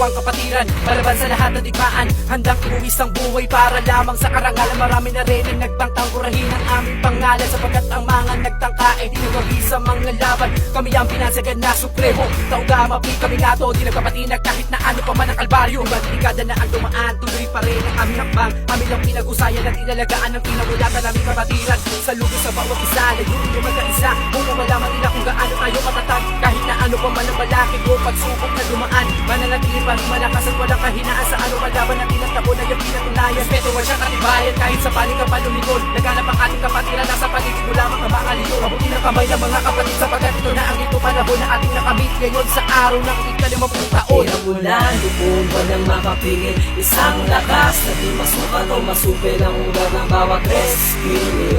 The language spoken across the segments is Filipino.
ang kapatiran, palaban sa lahat ng digmaan. Handang ibuwis ang buhay para lamang sa karangalan. Marami na rin ang nagtangkang kurahin ang aming pangalan, sapagkat ang mga nagtangka ay dinagawi sa mga laban. Kami ang pinansagan na supremo, tauga mapi kami nato, di nagpapatinag kahit na ano pa man ang kalbaryo. Iba't dekada na ang dumaan, tuloy pa rin ang aming hakbang. Kami lang pinag-usayan at inalagaan ang pinagulatan naming kapatiran. Sa lugo sa bawat isa, layunin yung magkaisa, upang malaman nila kung gaano tayo katatag. Kahit na ano pa man ang balakid o pagsubok na dumaan, mananatili pa rin malakas at walang kahinaan sa ano kalaban na tinatabo na yung pinatunayan. Respeto mo siyang katibayan kahit sa panig ka palumikon. Naghanap ang ating kapatiran, nasa paligid mo lamang ang mga liyo. Mabuti na kamay ng mga kapatid, sapagkat ito na ang ito panahon na ating nakamit ngayon sa araw ng ika-50 taon. Hirap ulan, lupon, walang makapigil. Isang lakas na di masukat o masupil ang ugat ng bawat rescue.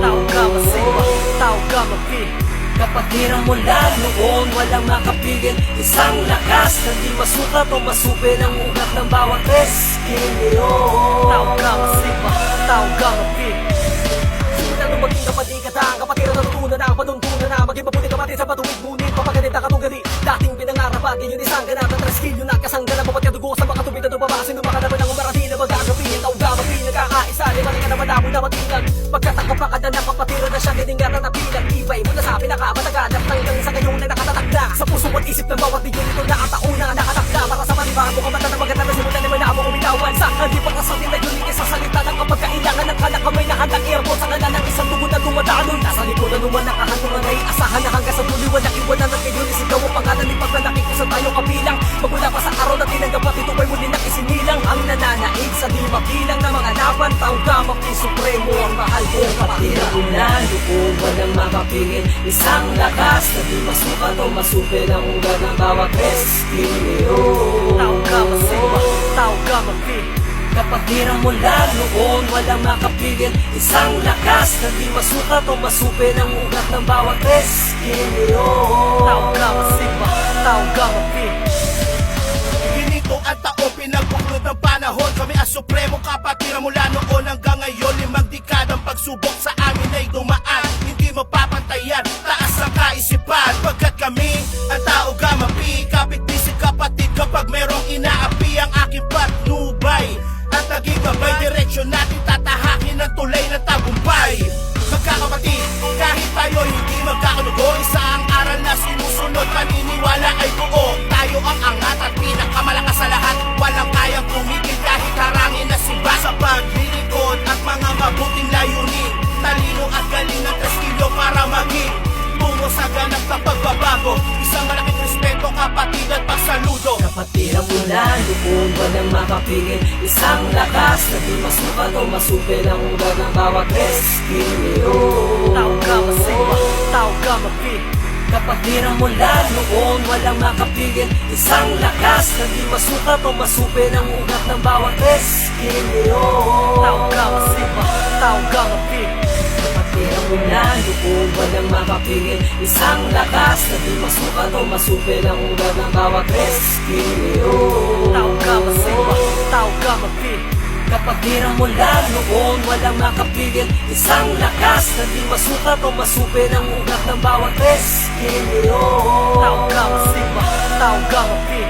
Tao ka masipa, tao ka mapi. Kapatiran mula noon, walang makapigil. Isang lakas na di masukat o masupil ang ugat ng bawat rescue. Tao ka masipa, tao ka mapi. Simula nung maging kapatiran, kapatiran na natutunan na, panuntunan na, maging mabuti kapatid sa patuwid, ngunit papaganit na katunggali. Dating pinangarap at ngayon isang ganap na treskilyo na kasangga na bawat kadugo sa mga tubig na dumabasin. Lumaka naman ang umarati na magagawin. Tao ka mapi, nagkakaisa, liman ka na madamo na matinag. Pagkatakap pa kada na kapatiran na siya, nilingatan na pinag-ibay mula sa pinakamataganak hanggang sa ngayong na nakatatag na. Sa puso at isip ng bawat digyo nito na ang taon na nakatakda. Para sa panibago ka mata na maganda na simulan na may naabang umitawan. Sa hindi pa kasatin na yun, sa salita ng kapag kailangan ng kanakamay na handang airport sa kala ng isang dugo na dumadaloy. Nasa likod na naman nakahantungan ay asahan na hanggang sa tuloy walang iwanan ng kayo ni sigaw ang pangalan ni paglalaki ko sa tayong kabilang. Magmula pa sa araw na tinanggap at ito ay muli na isinilang. Ang nananaig sa di mabilang na mga laban, tao gamang ni Supremo ang mahal ko kapatiran. Ulan, lupon, walang makapigil. Isang lakas na di masukat o masupil ang ugat ng bawat rescue. Tao ka masipa, tao ka mapi. Kapatiran mula noon, walang makapigil. Isang lakas na di masukat o masupil ang ugat ng bawat rescue. Tao ka masipa, tao ka mapi. Ginito ang taong pinagbuklod ng panahon. Kami ang supremo kapatiran mula noon hanggang ngayon. 5 dekadang pagsubok sa amin ay dumaan. Hindi mapapantayan, taas ang kaisipan. Pagkat kami ang tao gamapi, kapit-bisig kapatid kapag merong inaapi ang aking patnubay. At naging gabay, direksyon natin tatahakin ang tulay ng tagumpay. Magkakapatid, kahit tayo hindi magkakalugo, isa ang aral na sinusunod, paniniwala ay buo. Tayo ang angat at pinakamalakas sa lahat. Walang kayang tumigil kahit harangin na siba. Sa paglilingkod at mga mabuting layunin, talino at galing ng trestilyo para maging tungo sa ganap na pagbabago. Isang malaking respeto, kapatid at pagsaludo. Kapatiran mula lupon, walang makapigil. Isang lakas na di masukat o masupil ang ugat ng bawat rescue. Tao ka masipa, tao ka mapi. Kapatiran mula noon, walang makapigil. Isang lakas na di masukat o masupil ang ugat ng bawat rescue. Tao ka masipa, tao ka mapi. Kapatiran mula lupon, walang makapigil. Isang lakas na di masukat o masupil ang ugat ng bawat rescue. Tao ka masipa, tao ka mapi. Kapatiran mula noon, walang makapigil. Isang lakas na di masukat o masupil ang ugat ng bawat rescue. Tao ka masipa, tao ka mapi.